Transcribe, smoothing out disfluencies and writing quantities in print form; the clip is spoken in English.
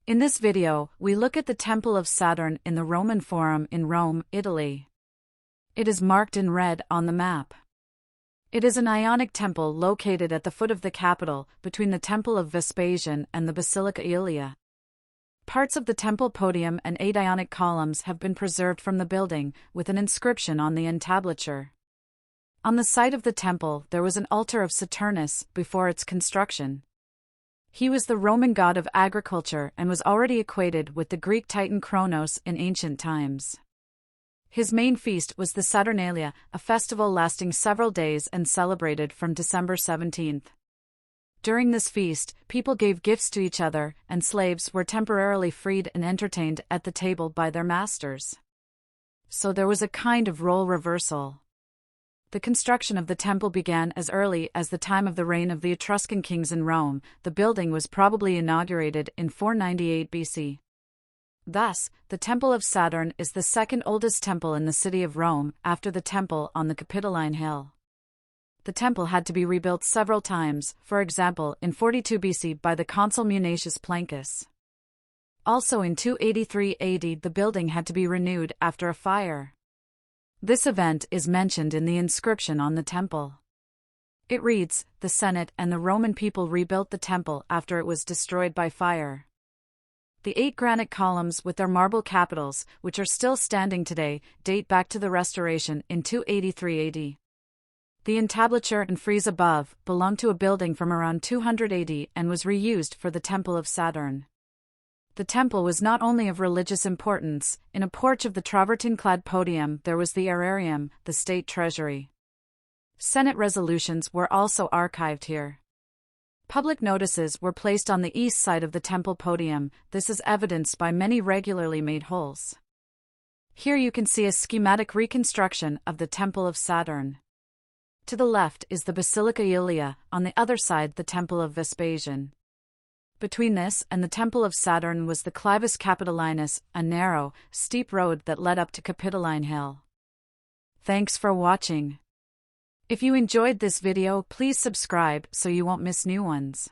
In this video, we look at the Temple of Saturn in the Roman Forum in Rome, Italy. It is marked in red on the map. It is an Ionic temple located at the foot of the Capitol, between the Temple of Vespasian and the Basilica Aelia. Parts of the temple podium and 8 Ionic columns have been preserved from the building, with an inscription on the entablature. On the site of the temple there was an altar of Saturnus before its construction. He was the Roman god of agriculture and was already equated with the Greek titan Kronos in ancient times. His main feast was the Saturnalia, a festival lasting several days and celebrated from December 17th. During this feast, people gave gifts to each other, and slaves were temporarily freed and entertained at the table by their masters. So there was a kind of role reversal. The construction of the temple began as early as the time of the reign of the Etruscan kings in Rome. The building was probably inaugurated in 498 BC. Thus, the Temple of Saturn is the second oldest temple in the city of Rome, after the temple on the Capitoline Hill. The temple had to be rebuilt several times, for example in 42 BC by the consul Munatius Plancus. Also in 283 AD the building had to be renewed after a fire. This event is mentioned in the inscription on the temple. It reads, "The Senate and the Roman people rebuilt the temple after it was destroyed by fire." The 8 granite columns with their marble capitals, which are still standing today, date back to the restoration in 283 AD. The entablature and frieze above belonged to a building from around 200 AD and was reused for the Temple of Saturn. The temple was not only of religious importance. In a porch of the travertine-clad podium there was the aerarium, the state treasury. Senate resolutions were also archived here. Public notices were placed on the east side of the temple podium. This is evidenced by many regularly made holes. Here you can see a schematic reconstruction of the Temple of Saturn. To the left is the Basilica Aelia, on the other side the Temple of Vespasian. Between this and the Temple of Saturn was the Clivus Capitolinus, a narrow, steep road that led up to Capitoline Hill. Thanks for watching. If you enjoyed this video, please subscribe so you won't miss new ones.